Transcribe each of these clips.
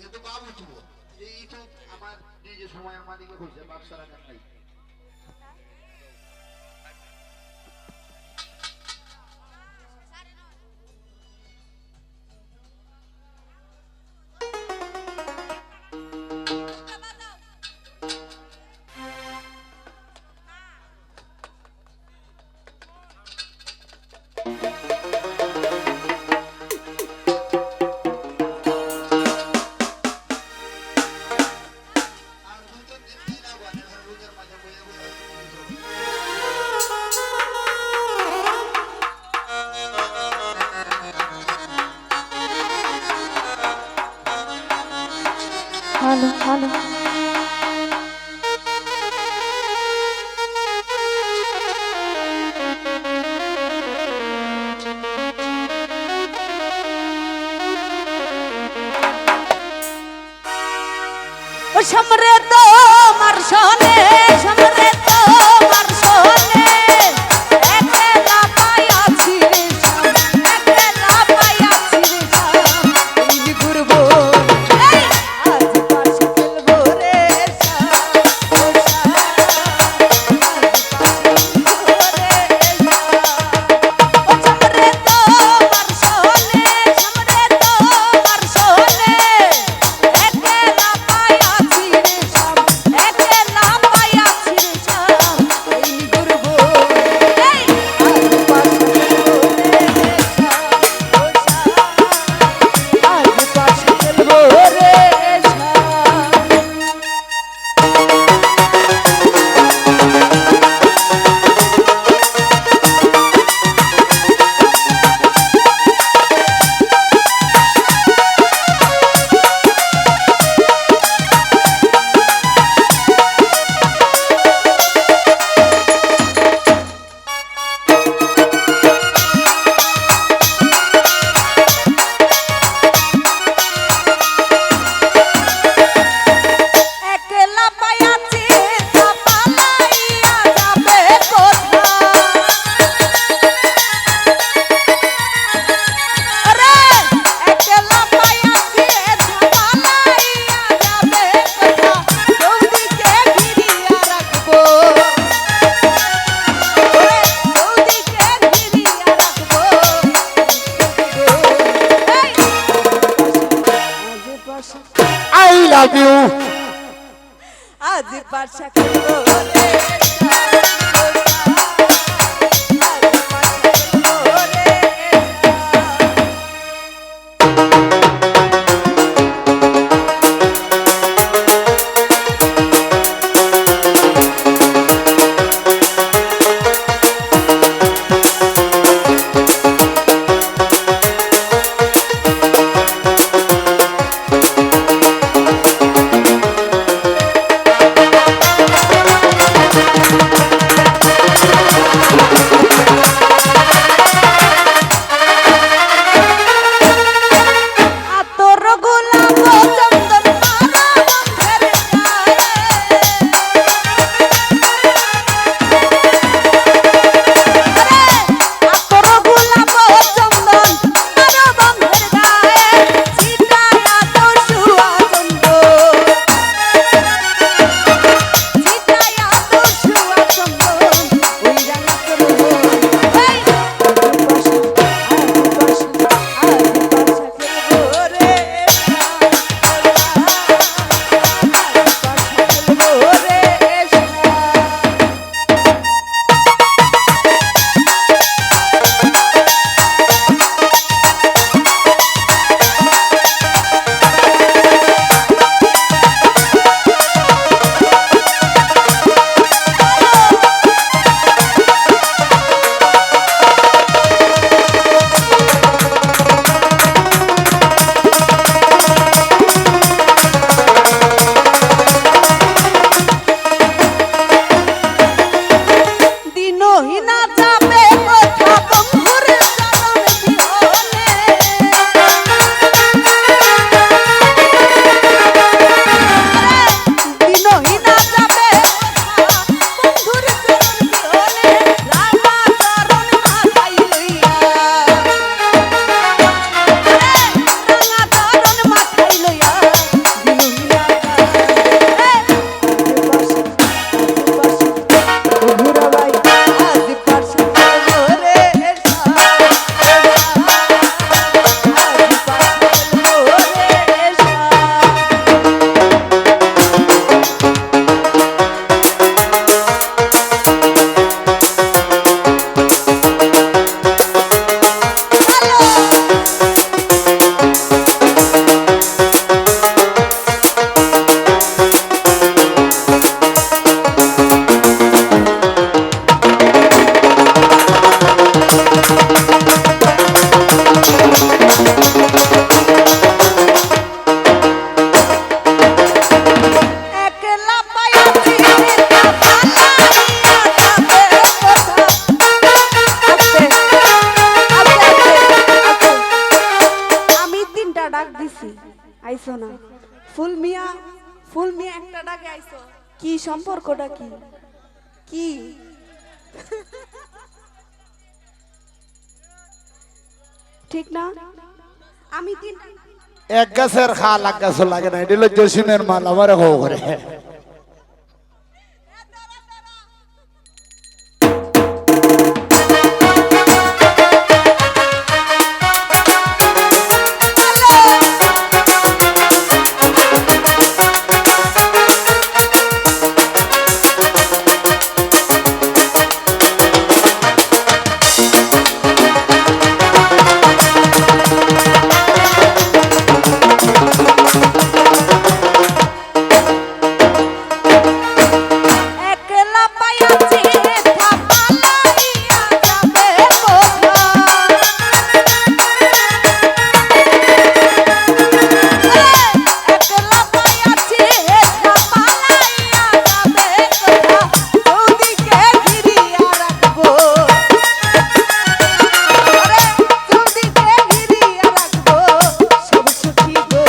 কিন্তু বাবু তো এই তো আমার নিজের সময় আমাদেরকে কইছে বাপ সারা নাই হ্যালো হ্যালো ও সমরে তোমার শোনে সমরে তোমার শোনে একলা পাইয়াছি রে শাম একলা পাইয়াছি রে শাম এই ঘুরবো এই আজ পাশে খেলবো রে শাম ও শাম আজ পাশে খেলবো রে শাম ও সমরে তোমার শোনে সমরে তোমার শোনে একলা পাইয়াছি রে শাম একলা পাইয়াছি রে শাম এই ঘুরবো এই আজ পাশে খেলবো রে শাম ও শাম আজ পাশে খেলবো রে শাম একলা পাইয়াছি তা পালাইয়া যাবে কোথা রে একলা পাইয়াছি তা পালাইয়া যাবে কোথা চৌদিকে ঘিরিয়া রাখবো ওরে চৌদিকে ঘিরিয়া রাখবো এই আজ পাশে আই লাভ ইউ আজ পাশা খেলবো রে আজ পাশা খেলবো রে ডাকতেছি আইসো না। ফুল মিয়া একটা ডাকে আইসো। কি সম্পর্কটা কি? কি ঠিক না? আমি তিন এক গাছের খা লাগ গাছ লাগে না, এটা হলো জসিমের মাল, আমার হো করে। একলা পাইয়াছি থাপালাইয়া যাবে কোথা। একলা পাইয়াছি থাপালাইয়া যাবে কোথা। চৌদিকে ঘিরিয়া রাখবো, ওরে চৌদিকে ঘিরিয়া রাখবো সব সুখী গো।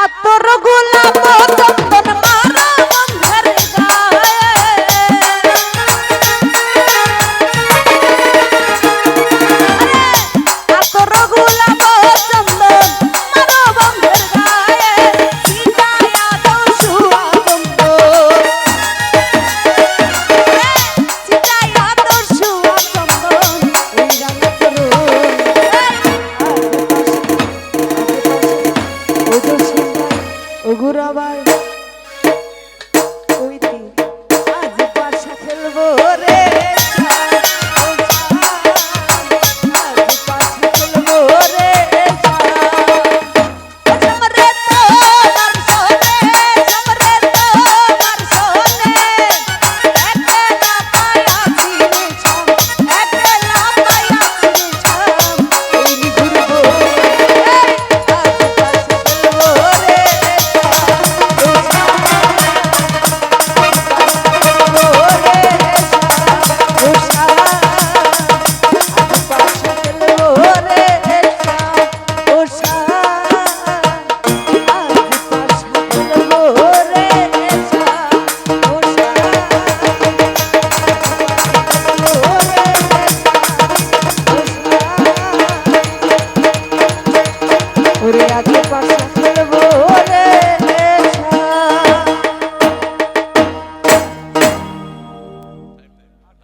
আতর গোলাপ চন্দন মারা বন্ধের গায়ে। আতর গোলাপ চন্দন মারা বন্ধের গায়ে। সিটায়া দাও সুগন্ধ, সিটায়া দাও সুগন্ধ এই রাঙা তরুণ। ওগুরাবাই ওইতি আজ পাশা খেলবো রে আজ পাশা খেলবো রে সমরে তোমার সোনে, সমরে তোমার সোনে। একলা পায়াছি রে ছাম, একলা পায়াছি রে ছাম এই ঘুরবো আজ পাশা খেলবো রে। ওরে আগে পাশে